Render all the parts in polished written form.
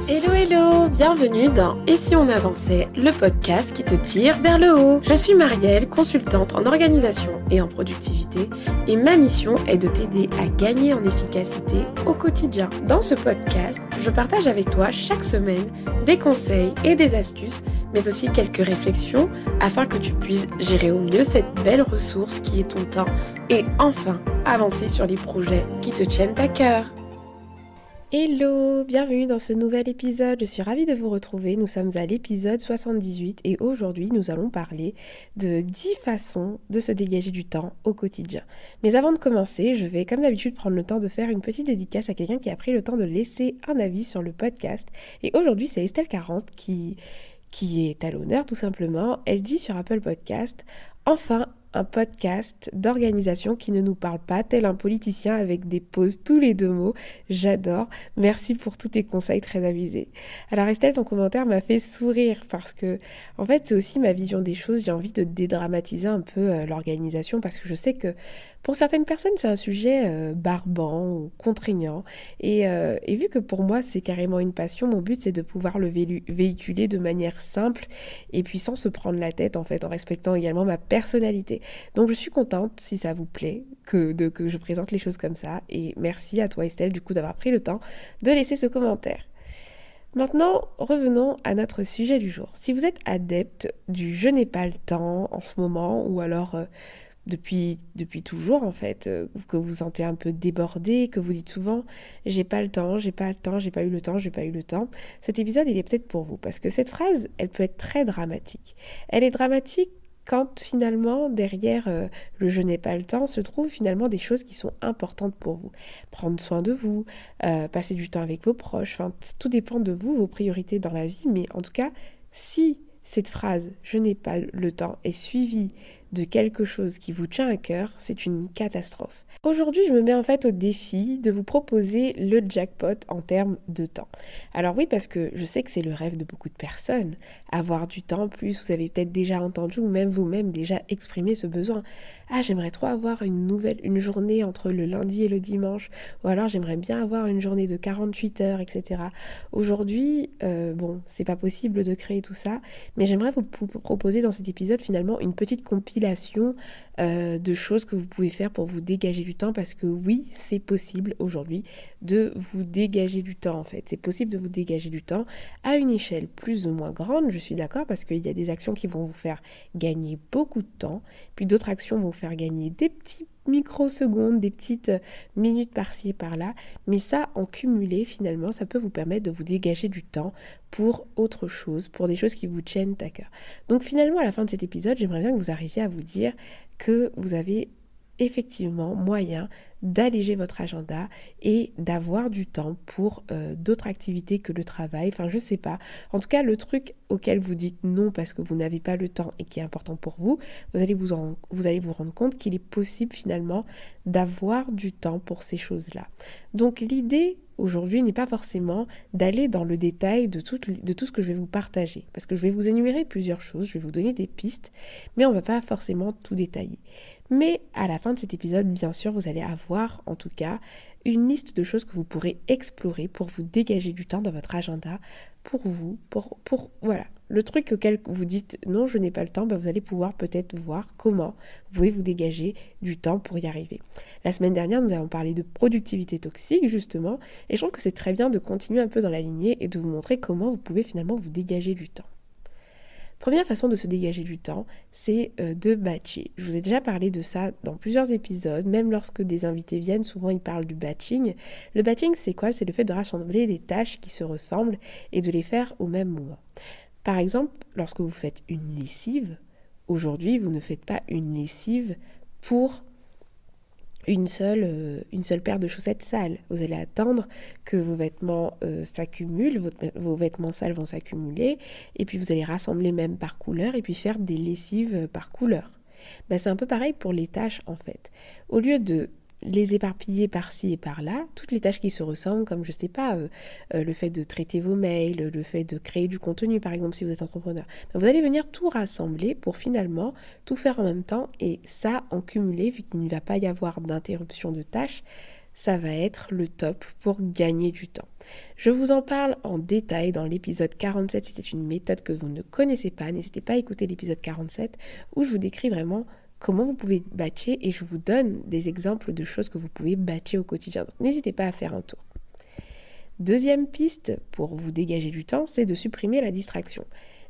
Hello hello, bienvenue dans Et si on avançait, le podcast qui te tire vers le haut. Je suis Marielle, consultante en organisation et en productivité et ma mission est de t'aider à gagner en efficacité au quotidien. Dans ce podcast, je partage avec toi chaque semaine des conseils et des astuces, mais aussi quelques réflexions afin que tu puisses gérer au mieux cette belle ressource qui est ton temps et enfin avancer sur les projets qui te tiennent à cœur. Hello, bienvenue dans ce nouvel épisode, je suis ravie de vous retrouver, nous sommes à l'épisode 78 et aujourd'hui nous allons parler de 10 façons de se dégager du temps au quotidien. Mais avant de commencer, je vais comme d'habitude prendre le temps de faire une petite dédicace à quelqu'un qui a pris le temps de laisser un avis sur le podcast et aujourd'hui c'est Estelle 40 qui est à l'honneur tout simplement. Elle dit sur Apple Podcast, enfin un podcast d'organisation qui ne nous parle pas tel un politicien avec des pauses tous les 2 mots. J'adore. Merci pour tous tes conseils très avisés. Alors Estelle, ton commentaire m'a fait sourire parce que en fait c'est aussi ma vision des choses. J'ai envie de dédramatiser un peu l'organisation parce que je sais que pour certaines personnes c'est un sujet barbant ou contraignant et vu que pour moi c'est carrément une passion, mon but c'est de pouvoir le véhiculer de manière simple et puis sans se prendre la tête en fait, en respectant également ma personnalité. Donc je suis contente si ça vous plaît que je présente les choses comme ça et merci à toi Estelle du coup d'avoir pris le temps de laisser ce commentaire. Maintenant, revenons à notre sujet du jour. Si vous êtes adepte du je n'ai pas le temps en ce moment ou alors depuis toujours en fait, que vous vous sentez un peu débordé, que vous dites souvent j'ai pas le temps, j'ai pas eu le temps, cet épisode il est peut-être pour vous parce que cette phrase elle peut être très dramatique. Elle est dramatique quand finalement derrière le je n'ai pas le temps se trouvent finalement des choses qui sont importantes pour vous. Prendre soin de vous, passer du temps avec vos proches, enfin tout dépend de vous, vos priorités dans la vie, mais en tout cas si cette phrase « je n'ai pas le temps » est suivie de quelque chose qui vous tient à cœur, c'est une catastrophe. Aujourd'hui, je me mets en fait au défi de vous proposer le jackpot en termes de temps. Alors oui, parce que je sais que c'est le rêve de beaucoup de personnes, avoir du temps, plus vous avez peut-être déjà entendu ou même vous-même déjà exprimé ce besoin. Ah, j'aimerais trop avoir une journée entre le lundi et le dimanche, ou alors j'aimerais bien avoir une journée de 48 heures, etc. Aujourd'hui, c'est pas possible de créer tout ça, mais j'aimerais vous proposer dans cet épisode finalement une petite compilation de choses que vous pouvez faire pour vous dégager du temps parce que oui, c'est possible aujourd'hui de vous dégager du temps en fait. C'est possible de vous dégager du temps à une échelle plus ou moins grande, je suis d'accord, parce qu'il y a des actions qui vont vous faire gagner beaucoup de temps, puis d'autres actions vont vous faire gagner des petits microsecondes, des petites minutes par-ci et par-là, mais ça en cumulé finalement ça peut vous permettre de vous dégager du temps pour autre chose, pour des choses qui vous tiennent à cœur. Donc finalement à la fin de cet épisode j'aimerais bien que vous arriviez à vous dire que vous avez effectivement moyen d'alléger votre agenda et d'avoir du temps pour d'autres activités que le travail, enfin je sais pas. En tout cas, le truc auquel vous dites non parce que vous n'avez pas le temps et qui est important pour vous, vous allez vous rendre compte qu'il est possible finalement d'avoir du temps pour ces choses-là. Donc l'idée aujourd'hui n'est pas forcément d'aller dans le détail de tout ce que je vais vous partager, parce que je vais vous énumérer plusieurs choses, je vais vous donner des pistes, mais on ne va pas forcément tout détailler. Mais à la fin de cet épisode, bien sûr, vous allez avoir en tout cas une liste de choses que vous pourrez explorer pour vous dégager du temps dans votre agenda, pour vous, voilà. Le truc auquel vous dites non, je n'ai pas le temps, vous allez pouvoir peut-être voir comment vous pouvez vous dégager du temps pour y arriver. La semaine dernière, nous avons parlé de productivité toxique, justement, et je trouve que c'est très bien de continuer un peu dans la lignée et de vous montrer comment vous pouvez finalement vous dégager du temps. Première façon de se dégager du temps, c'est de batcher. Je vous ai déjà parlé de ça dans plusieurs épisodes, même lorsque des invités viennent, souvent ils parlent du batching. Le batching, c'est quoi? C'est le fait de rassembler des tâches qui se ressemblent et de les faire au même moment. Par exemple, lorsque vous faites une lessive, aujourd'hui, vous ne faites pas une lessive pour une seule paire de chaussettes sales. Vous allez attendre que vos vêtements s'accumulent, vos vêtements sales vont s'accumuler, et puis vous allez rassembler même par couleur, et puis faire des lessives par couleur. C'est un peu pareil pour les tâches en fait. Au lieu de les éparpiller par-ci et par-là, toutes les tâches qui se ressemblent, comme je sais pas, le fait de traiter vos mails, le fait de créer du contenu par exemple si vous êtes entrepreneur, vous allez venir tout rassembler pour finalement tout faire en même temps et ça en cumulé, vu qu'il ne va pas y avoir d'interruption de tâches, ça va être le top pour gagner du temps. Je vous en parle en détail dans l'épisode 47. Si c'est une méthode que vous ne connaissez pas, n'hésitez pas à écouter l'épisode 47 où je vous décris vraiment comment vous pouvez batcher et je vous donne des exemples de choses que vous pouvez batcher au quotidien. Donc n'hésitez pas à faire un tour. Deuxième piste pour vous dégager du temps, c'est de supprimer la distraction.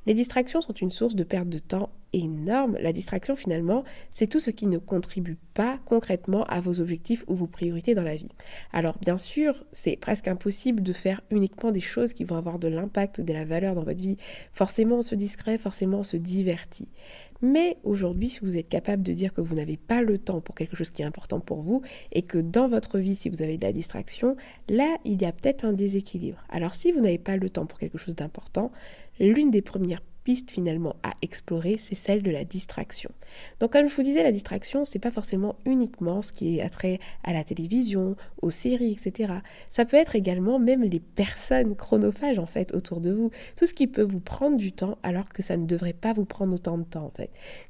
Les distractions sont une source de perte de temps énorme. La distraction, finalement, c'est tout ce qui ne contribue pas concrètement à vos objectifs ou vos priorités dans la vie. Alors, bien sûr, c'est presque impossible de faire uniquement des choses qui vont avoir de l'impact, de la valeur dans votre vie. Forcément, on se distrait, forcément, on se divertit. Mais aujourd'hui, si vous êtes capable de dire que vous n'avez pas le temps pour quelque chose qui est important pour vous et que dans votre vie, si vous avez de la distraction, là, il y a peut-être un déséquilibre. Alors, si vous n'avez pas le temps pour quelque chose d'important, l'une des premières pistes finalement à explorer, c'est celle de la distraction. Donc comme je vous disais, la distraction, c'est pas forcément uniquement ce qui est attrait à la télévision, aux séries, etc. Ça peut être également même les personnes chronophages en fait autour de vous. Tout ce qui peut vous prendre du temps alors que ça ne devrait pas vous prendre autant de temps en fait.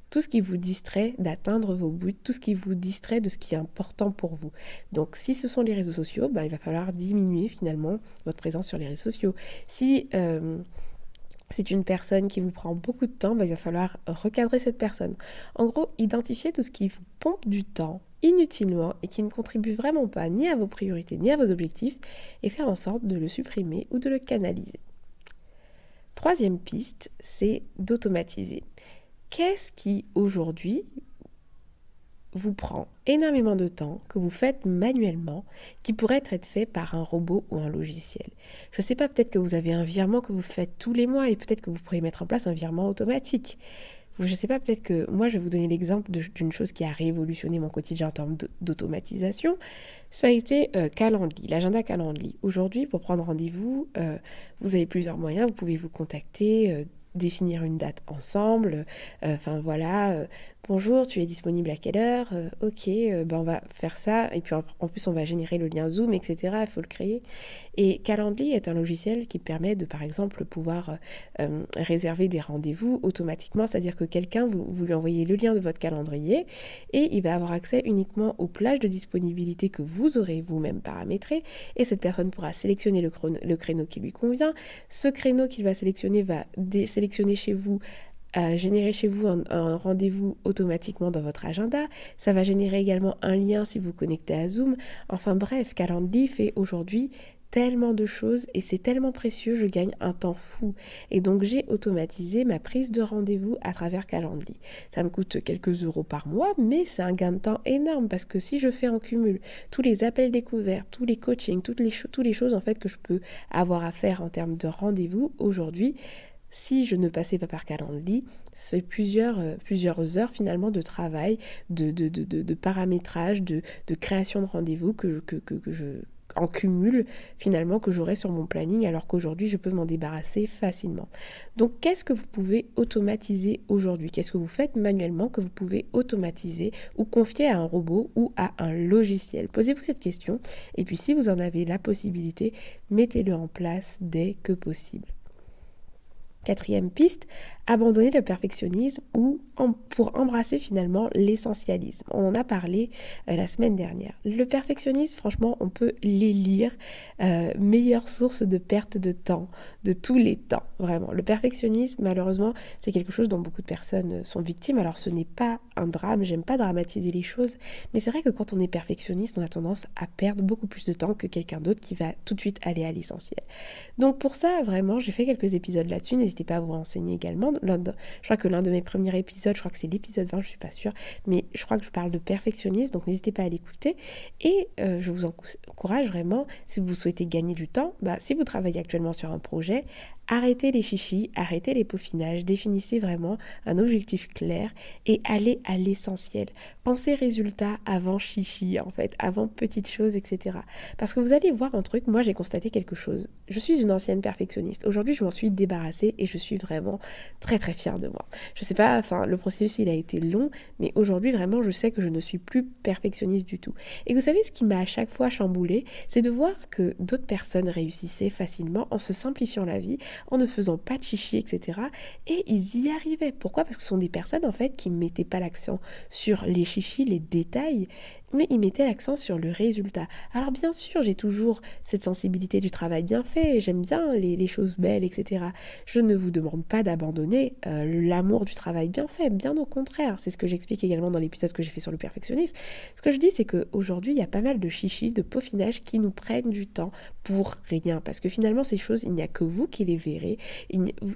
Tout ce qui vous distrait d'atteindre vos buts, tout ce qui vous distrait de ce qui est important pour vous. Donc si ce sont les réseaux sociaux, il va falloir diminuer finalement votre présence sur les réseaux sociaux. Si c'est une personne qui vous prend beaucoup de temps, il va falloir recadrer cette personne. En gros, identifiez tout ce qui vous pompe du temps inutilement et qui ne contribue vraiment pas ni à vos priorités ni à vos objectifs et faire en sorte de le supprimer ou de le canaliser. Troisième piste, c'est d'automatiser. Qu'est-ce qui aujourd'hui vous prend énormément de temps, que vous faites manuellement, qui pourrait être fait par un robot ou un logiciel. Je ne sais pas, peut-être que vous avez un virement que vous faites tous les mois et peut-être que vous pourriez mettre en place un virement automatique. Je ne sais pas, peut-être que moi, je vais vous donner l'exemple d'une chose qui a révolutionné mon quotidien en termes d'automatisation. Ça a été Calendly, l'agenda Calendly. Aujourd'hui, pour prendre rendez-vous, vous avez plusieurs moyens. Vous pouvez vous contacter, définir une date ensemble. Bonjour, tu es disponible à quelle heure? Ok, on va faire ça. Et puis en plus, on va générer le lien Zoom, etc. Il faut le créer. Et Calendly est un logiciel qui permet de, par exemple, pouvoir réserver des rendez-vous automatiquement. C'est-à-dire que quelqu'un, vous lui envoyez le lien de votre calendrier et il va avoir accès uniquement aux plages de disponibilité que vous aurez vous-même paramétrées. Et cette personne pourra sélectionner le créneau qui lui convient. Ce créneau qu'il va sélectionner va sélectionner chez vous générer chez vous un rendez-vous automatiquement dans votre agenda. Ça va générer également un lien si vous connectez à Zoom. Enfin bref, Calendly fait aujourd'hui tellement de choses et c'est tellement précieux, je gagne un temps fou. Et donc j'ai automatisé ma prise de rendez-vous à travers Calendly. Ça me coûte quelques euros par mois, mais c'est un gain de temps énorme parce que si je fais en cumul tous les appels découverts, tous les coachings, toutes les choses en fait que je peux avoir à faire en termes de rendez-vous aujourd'hui, si je ne passais pas par Calendly, c'est plusieurs heures finalement de travail, de paramétrage, de création de rendez-vous que je en cumul finalement que j'aurai sur mon planning alors qu'aujourd'hui je peux m'en débarrasser facilement. Donc qu'est-ce que vous pouvez automatiser aujourd'hui? Qu'est-ce que vous faites manuellement que vous pouvez automatiser ou confier à un robot ou à un logiciel? Posez-vous cette question et puis si vous en avez la possibilité, mettez-le en place dès que possible. Quatrième piste, abandonner le perfectionnisme ou pour embrasser finalement l'essentialisme. On en a parlé la semaine dernière. Le perfectionnisme, franchement, on peut les lire. Meilleure source de perte de temps, de tous les temps, vraiment. Le perfectionnisme, malheureusement, c'est quelque chose dont beaucoup de personnes sont victimes. Alors ce n'est pas un drame, j'aime pas dramatiser les choses, mais c'est vrai que quand on est perfectionniste, on a tendance à perdre beaucoup plus de temps que quelqu'un d'autre qui va tout de suite aller à l'essentiel. Donc pour ça, vraiment, j'ai fait quelques épisodes là-dessus. N'hésitez pas à vous renseigner également. Je crois que l'un de mes premiers épisodes, je crois que c'est l'épisode 20, je suis pas sûre, mais je crois que je parle de perfectionnisme, donc n'hésitez pas à l'écouter. Et je vous encourage vraiment, si vous souhaitez gagner du temps, si vous travaillez actuellement sur un projet, arrêtez les chichis, arrêtez les peaufinages, définissez vraiment un objectif clair et allez à l'essentiel. Pensez résultat avant chichi, en fait, avant petites choses, etc. Parce que vous allez voir un truc, moi j'ai constaté quelque chose. Je suis une ancienne perfectionniste. Aujourd'hui, je m'en suis débarrassée et je suis vraiment très très fière de moi. Je sais pas, le processus il a été long, mais aujourd'hui vraiment je sais que je ne suis plus perfectionniste du tout. Et vous savez ce qui m'a à chaque fois chamboulée, c'est de voir que d'autres personnes réussissaient facilement en se simplifiant la vie, en ne faisant pas de chichi, etc. Et ils y arrivaient. Pourquoi? Parce que ce sont des personnes en fait qui ne mettaient pas l'accent sur les chichis, les détails, mais il mettait l'accent sur le résultat. Alors bien sûr, j'ai toujours cette sensibilité du travail bien fait, j'aime bien les choses belles, etc. Je ne vous demande pas d'abandonner l'amour du travail bien fait, bien au contraire. C'est ce que j'explique également dans l'épisode que j'ai fait sur le perfectionnisme. Ce que je dis, c'est qu'aujourd'hui, il y a pas mal de chichis, de peaufinage qui nous prennent du temps pour rien. Parce que finalement, ces choses, il n'y a que vous qui les verrez.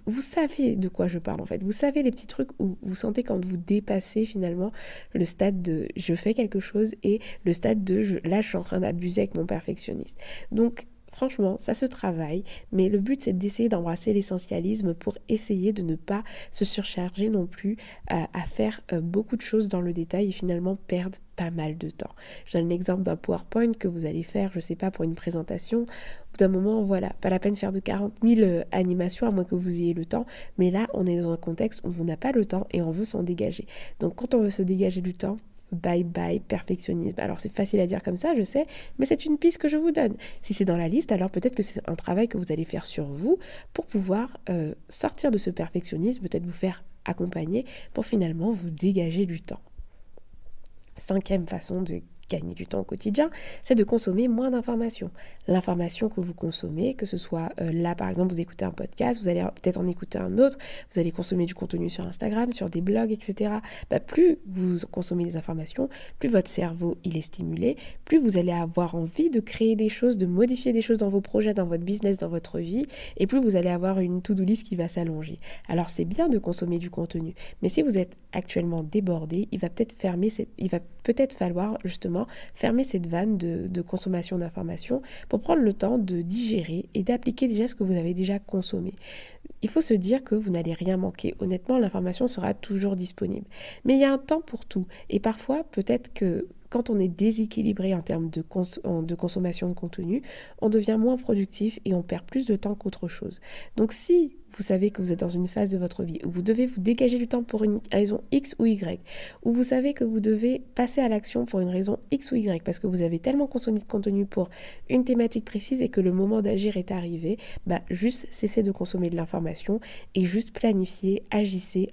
Vous savez de quoi je parle en fait. Vous savez les petits trucs où vous sentez quand vous dépassez finalement le stade de je fais quelque chose et le stade de là je suis en train d'abuser avec mon perfectionnisme. Donc franchement, ça se travaille, mais le but c'est d'essayer d'embrasser l'essentialisme pour essayer de ne pas se surcharger non plus à faire beaucoup de choses dans le détail et finalement perdre pas mal de temps. Je donne l'exemple d'un PowerPoint que vous allez faire, je sais pas, pour une présentation. Au bout d'un moment, voilà, pas la peine de faire de 40 000 animations à moins que vous ayez le temps, mais là, on est dans un contexte où on n'a pas le temps et on veut s'en dégager. Donc quand on veut se dégager du temps, bye bye perfectionnisme. Alors c'est facile à dire comme ça, je sais, mais c'est une piste que je vous donne. Si c'est dans la liste, alors peut-être que c'est un travail que vous allez faire sur vous pour pouvoir sortir de ce perfectionnisme, peut-être vous faire accompagner pour finalement vous dégager du temps. 5e façon de gagner du temps au quotidien, c'est de consommer moins d'informations. L'information que vous consommez, que ce soit là par exemple vous écoutez un podcast, vous allez peut-être en écouter un autre, vous allez consommer du contenu sur Instagram, sur des blogs, etc. Plus vous consommez des informations, plus votre cerveau il est stimulé, plus vous allez avoir envie de créer des choses, de modifier des choses dans vos projets, dans votre business, dans votre vie, et plus vous allez avoir une to-do list qui va s'allonger. Alors c'est bien de consommer du contenu, mais si vous êtes actuellement débordé, il va peut-être falloir justement fermer cette vanne de consommation d'informations pour prendre le temps de digérer et d'appliquer déjà ce que vous avez déjà consommé. Il faut se dire que vous n'allez rien manquer. Honnêtement, l'information sera toujours disponible. Mais il y a un temps pour tout. Et parfois, peut-être que quand on est déséquilibré en termes de consommation de contenu, on devient moins productif et on perd plus de temps qu'autre chose. Donc si vous savez que vous êtes dans une phase de votre vie où vous devez vous dégager du temps pour une raison X ou Y, où vous savez que vous devez passer à l'action pour une raison X ou Y, parce que vous avez tellement consommé de contenu pour une thématique précise et que le moment d'agir est arrivé, juste cessez de consommer de l'information et juste planifiez, agissez.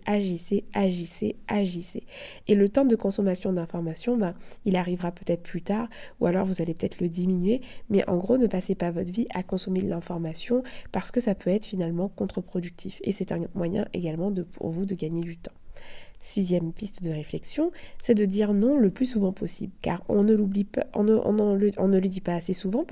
Et le temps de consommation d'information, il arrivera peut-être plus tard, ou alors vous allez peut-être le diminuer, mais en gros, ne passez pas votre vie à consommer de l'information parce que ça peut être finalement contre-productif. Et c'est un moyen également pour vous de gagner du temps. 6e piste de réflexion, c'est de dire non le plus souvent possible, car on ne l'oublie pas, on ne le dit pas assez souvent,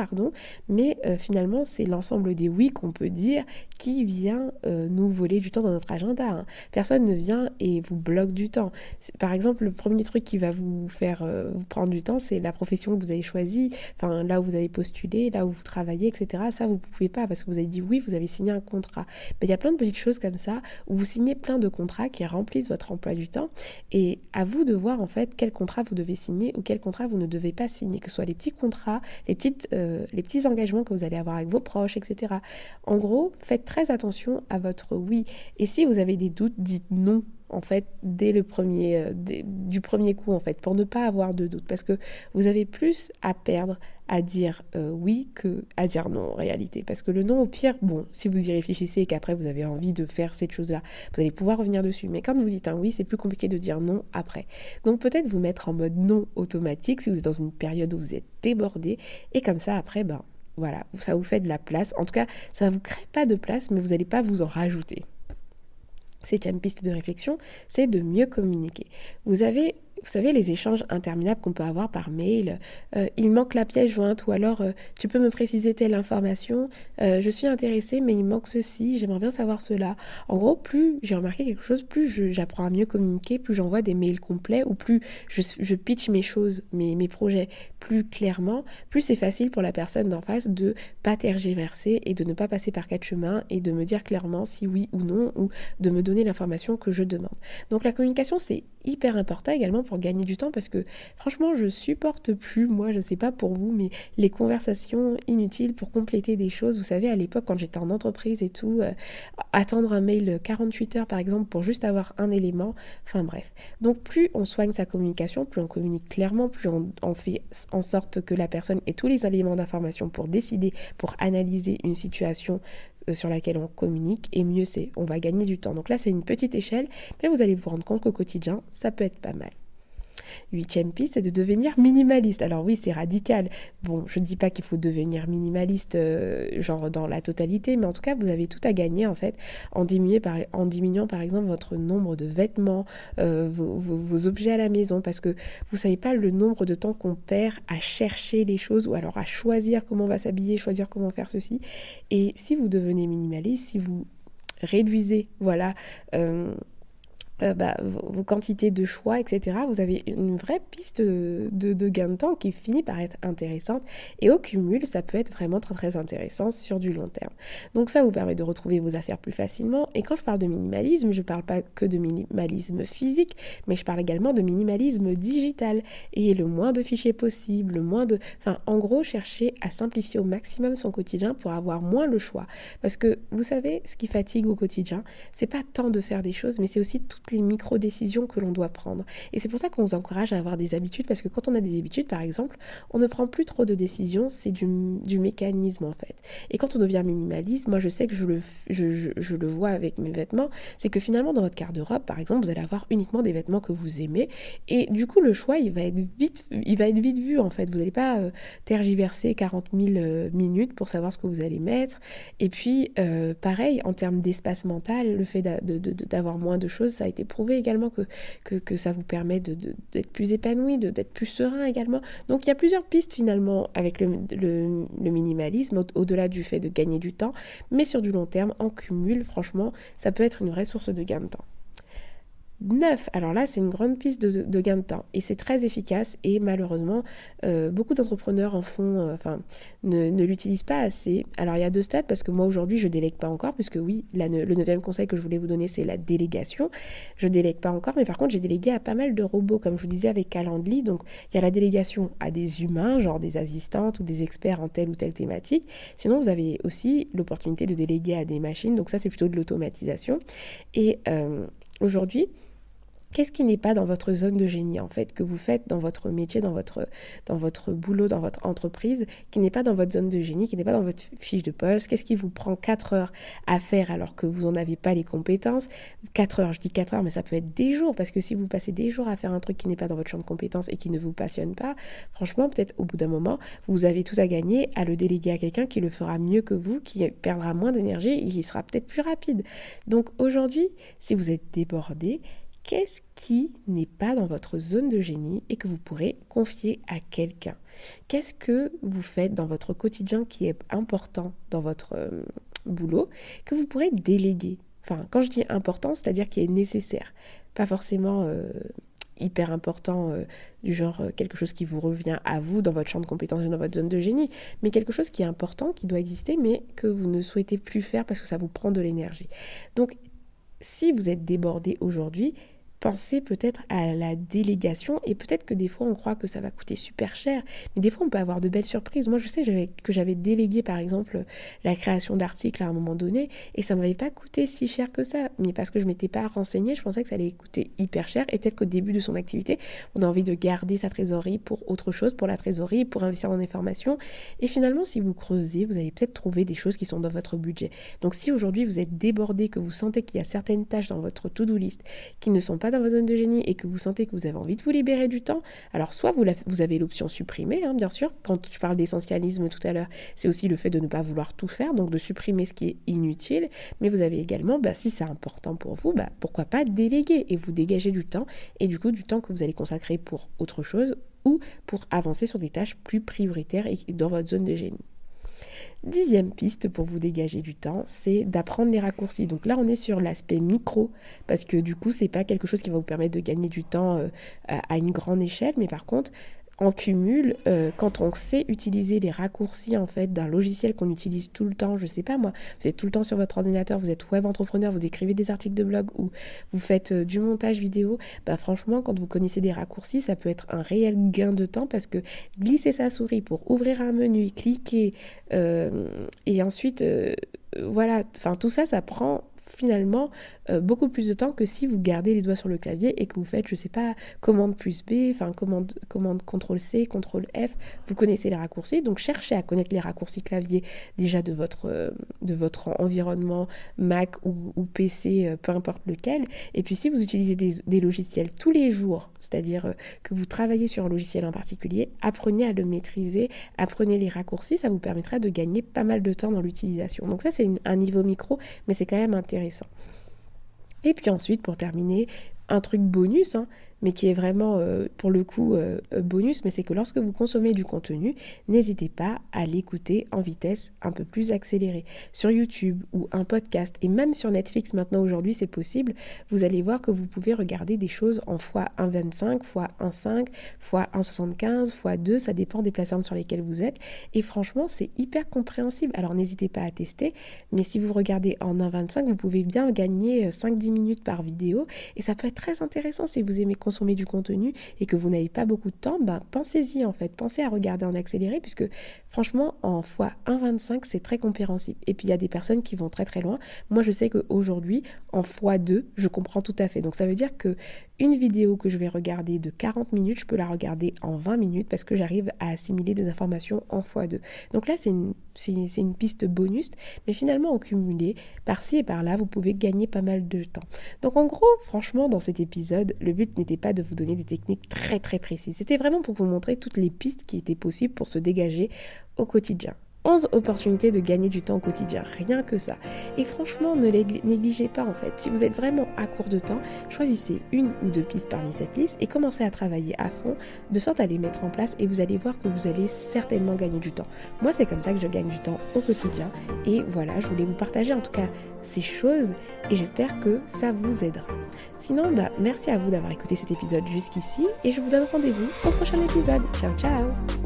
mais finalement c'est l'ensemble des oui qu'on peut dire qui vient nous voler du temps dans notre agenda. Personne ne vient et vous bloque du temps. Par exemple, le premier truc qui va vous faire vous prendre du temps, c'est la profession que vous avez choisie, là où vous avez postulé, là où vous travaillez, etc. Ça, vous ne pouvez pas parce que vous avez dit oui, vous avez signé un contrat. Il y a plein de petites choses comme ça où vous signez plein de contrats qui remplissent votre emploi du temps et à vous de voir en fait quel contrat vous devez signer ou quel contrat vous ne devez pas signer, que ce soit les petits contrats, les petits engagements que vous allez avoir avec vos proches, etc. En gros, faites très attention à votre oui. Et si vous avez des doutes, dites non en fait dès du premier coup en fait, pour ne pas avoir de doute, parce que vous avez plus à perdre à dire oui que à dire non en réalité, parce que le non au pire, si vous y réfléchissez et qu'après vous avez envie de faire cette chose là, vous allez pouvoir revenir dessus, mais quand vous dites un oui, c'est plus compliqué de dire non après. Donc peut-être vous mettre en mode non automatique si vous êtes dans une période où vous êtes débordé, et comme ça après voilà, ça vous fait de la place. En tout cas, ça ne vous crée pas de place, mais vous n'allez pas vous en rajouter. 7e piste de réflexion, c'est de mieux communiquer. Vous savez, les échanges interminables qu'on peut avoir par mail, il manque la pièce jointe, ou alors tu peux me préciser telle information, je suis intéressée mais il manque ceci, j'aimerais bien savoir cela. En gros, plus j'ai remarqué quelque chose, plus j'apprends à mieux communiquer, plus j'envoie des mails complets, ou plus je pitch mes choses, mes projets plus clairement, plus c'est facile pour la personne d'en face de pas tergiverser et de ne pas passer par 4 chemins et de me dire clairement si oui ou non, ou de me donner l'information que je demande. Donc la communication, c'est hyper important également pour gagner du temps, parce que franchement je supporte plus, moi je sais pas pour vous, mais les conversations inutiles pour compléter des choses. Vous savez, à l'époque quand j'étais en entreprise et tout, attendre un mail 48 heures par exemple pour juste avoir un élément, bref. Donc plus on soigne sa communication, plus on communique clairement, plus on fait en sorte que la personne ait tous les éléments d'information pour décider, pour analyser une situation sur laquelle on communique, et mieux c'est, on va gagner du temps. Donc là c'est une petite échelle, mais vous allez vous rendre compte qu'au quotidien ça peut être pas mal. Huitième piste, c'est de devenir minimaliste. Alors oui, c'est radical. Bon, je ne dis pas qu'il faut devenir minimaliste, genre dans la totalité, mais en tout cas, vous avez tout à gagner en fait en diminuant par exemple votre nombre de vêtements, vos objets à la maison, parce que vous savez pas le nombre de temps qu'on perd à chercher les choses ou alors à choisir comment on va s'habiller, choisir comment faire ceci. Et si vous devenez minimaliste, si vous réduisez, voilà, vos quantités de choix, etc., vous avez une vraie piste de gain de temps qui finit par être intéressante. Et au cumul, ça peut être vraiment très très intéressant sur du long terme. Donc ça vous permet de retrouver vos affaires plus facilement. Et quand je parle de minimalisme, je ne parle pas que de minimalisme physique, mais je parle également de minimalisme digital. Et le moins de fichiers possible, le moins de... Enfin, en gros, chercher à simplifier au maximum son quotidien pour avoir moins le choix. Parce que vous savez, ce qui fatigue au quotidien, c'est pas tant de faire des choses, mais c'est aussi toutes les micro-décisions que l'on doit prendre. Et c'est pour ça qu'on vous encourage à avoir des habitudes, parce que quand on a des habitudes, par exemple, on ne prend plus trop de décisions, c'est du mécanisme en fait. Et quand on devient minimaliste, moi je sais que je le vois avec mes vêtements, c'est que finalement dans votre garde-robe, par exemple, vous allez avoir uniquement des vêtements que vous aimez, et du coup le choix, il va être vite vu en fait. Vous n'allez pas tergiverser 40 000 minutes pour savoir ce que vous allez mettre. Et puis, pareil, en termes d'espace mental, le fait d'avoir moins de choses, ça a été prouvé également que ça vous permet d'être plus épanoui, d'être plus serein également. Donc, il y a plusieurs pistes finalement avec le minimalisme, au-delà du fait de gagner du temps, mais sur du long terme, en cumul, franchement, ça peut être une vraie source de gain de temps. 9, alors là c'est une grande piste de gain de temps et c'est très efficace et malheureusement beaucoup d'entrepreneurs ne l'utilisent pas assez. Alors il y a deux stades parce que moi aujourd'hui je délègue pas encore, puisque oui, le neuvième conseil que je voulais vous donner c'est la délégation. Je délègue pas encore, mais par contre j'ai délégué à pas mal de robots, comme je vous disais avec Calendly. Donc il y a la délégation à des humains, genre des assistantes ou des experts en telle ou telle thématique. Sinon vous avez aussi l'opportunité de déléguer à des machines, donc ça c'est plutôt de l'automatisation. Et aujourd'hui, qu'est-ce qui n'est pas dans votre zone de génie, en fait, que vous faites dans votre métier, dans votre boulot, dans votre entreprise, qui n'est pas dans votre zone de génie, qui n'est pas dans votre fiche de poste? Qu'est-ce qui vous prend 4 heures à faire alors que vous n'en avez pas les compétences? 4 heures, je dis 4 heures, mais ça peut être des jours, parce que si vous passez des jours à faire un truc qui n'est pas dans votre champ de compétences et qui ne vous passionne pas, franchement, peut-être au bout d'un moment, vous avez tout à gagner à le déléguer à quelqu'un qui le fera mieux que vous, qui perdra moins d'énergie et qui sera peut-être plus rapide. Donc aujourd'hui, si vous êtes débordé, qu'est-ce qui n'est pas dans votre zone de génie et que vous pourrez confier à quelqu'un? Qu'est-ce que vous faites dans votre quotidien qui est important dans votre boulot, que vous pourrez déléguer? Enfin, quand je dis important, c'est-à-dire qui est nécessaire. Pas forcément hyper important, du genre quelque chose qui vous revient à vous dans votre champ de compétences et dans votre zone de génie, mais quelque chose qui est important, qui doit exister, mais que vous ne souhaitez plus faire parce que ça vous prend de l'énergie. Donc, si vous êtes débordé aujourd'hui, pensez peut-être à la délégation, et peut-être que des fois on croit que ça va coûter super cher, mais des fois on peut avoir de belles surprises. Moi je sais que j'avais délégué par exemple la création d'articles à un moment donné et ça m'avait pas coûté si cher que ça, mais parce que je m'étais pas renseignée, je pensais que ça allait coûter hyper cher, et peut-être qu'au début de son activité on a envie de garder sa trésorerie pour autre chose, pour la trésorerie, pour investir dans des formations, et finalement si vous creusez, vous allez peut-être trouver des choses qui sont dans votre budget. Donc si aujourd'hui vous êtes débordé, que vous sentez qu'il y a certaines tâches dans votre to-do list qui ne sont pas dans votre zone de génie et que vous sentez que vous avez envie de vous libérer du temps, alors soit vous avez l'option supprimer, hein, bien sûr. Quand je parle d'essentialisme tout à l'heure, c'est aussi le fait de ne pas vouloir tout faire, donc de supprimer ce qui est inutile, mais vous avez également, si c'est important pour vous, pourquoi pas déléguer et vous dégager du temps, et du coup du temps que vous allez consacrer pour autre chose ou pour avancer sur des tâches plus prioritaires et dans votre zone de génie. 10e piste pour vous dégager du temps, c'est d'apprendre les raccourcis. Donc là, on est sur l'aspect micro, parce que du coup, c'est pas quelque chose qui va vous permettre de gagner du temps à une grande échelle, mais par contre, en cumul, quand on sait utiliser les raccourcis en fait d'un logiciel qu'on utilise tout le temps, je sais pas moi, vous êtes tout le temps sur votre ordinateur, vous êtes web entrepreneur, vous écrivez des articles de blog ou vous faites du montage vidéo, franchement quand vous connaissez des raccourcis, ça peut être un réel gain de temps, parce que glisser sa souris pour ouvrir un menu, cliquer et ensuite voilà, enfin tout ça, ça prend finalement beaucoup plus de temps que si vous gardez les doigts sur le clavier et que vous faites, je sais pas, commande plus B, enfin commande CTRL C, CTRL F, vous connaissez les raccourcis, donc cherchez à connaître les raccourcis clavier déjà de votre environnement Mac ou PC, peu importe lequel, et puis si vous utilisez des logiciels tous les jours, c'est-à-dire que vous travaillez sur un logiciel en particulier, apprenez à le maîtriser, apprenez les raccourcis, ça vous permettra de gagner pas mal de temps dans l'utilisation. Donc ça c'est un niveau micro, mais c'est quand même intéressant. Et puis ensuite, pour terminer, un truc bonus, mais qui est vraiment pour le coup bonus, mais c'est que lorsque vous consommez du contenu, n'hésitez pas à l'écouter en vitesse un peu plus accélérée. Sur YouTube ou un podcast, et même sur Netflix maintenant aujourd'hui c'est possible, vous allez voir que vous pouvez regarder des choses en x1.25, x1.5, x1.75, x2, ça dépend des plateformes sur lesquelles vous êtes, et franchement c'est hyper compréhensible. Alors n'hésitez pas à tester, mais si vous regardez en 1.25, vous pouvez bien gagner 5-10 minutes par vidéo, et ça peut être très intéressant si vous aimez consommer du contenu et que vous n'avez pas beaucoup de temps, pensez-y en fait, pensez à regarder en accéléré puisque franchement en x1.25 c'est très compréhensible. Et puis il y a des personnes qui vont très très loin. Moi je sais qu'aujourd'hui en x2 je comprends tout à fait. Donc ça veut dire que une vidéo que je vais regarder de 40 minutes, je peux la regarder en 20 minutes parce que j'arrive à assimiler des informations en x2. Donc là c'est une piste bonus, mais finalement en cumulé, par-ci et par-là, vous pouvez gagner pas mal de temps. Donc en gros, franchement, dans cet épisode, le but n'était pas de vous donner des techniques très très précises. C'était vraiment pour vous montrer toutes les pistes qui étaient possibles pour se dégager au quotidien. 11 opportunités de gagner du temps au quotidien, rien que ça. Et franchement, ne les négligez pas en fait. Si vous êtes vraiment à court de temps, choisissez une ou deux pistes parmi cette liste et commencez à travailler à fond, de sorte à les mettre en place et vous allez voir que vous allez certainement gagner du temps. Moi, c'est comme ça que je gagne du temps au quotidien. Et voilà, je voulais vous partager en tout cas ces choses et j'espère que ça vous aidera. Sinon, merci à vous d'avoir écouté cet épisode jusqu'ici et je vous donne rendez-vous au prochain épisode. Ciao, ciao!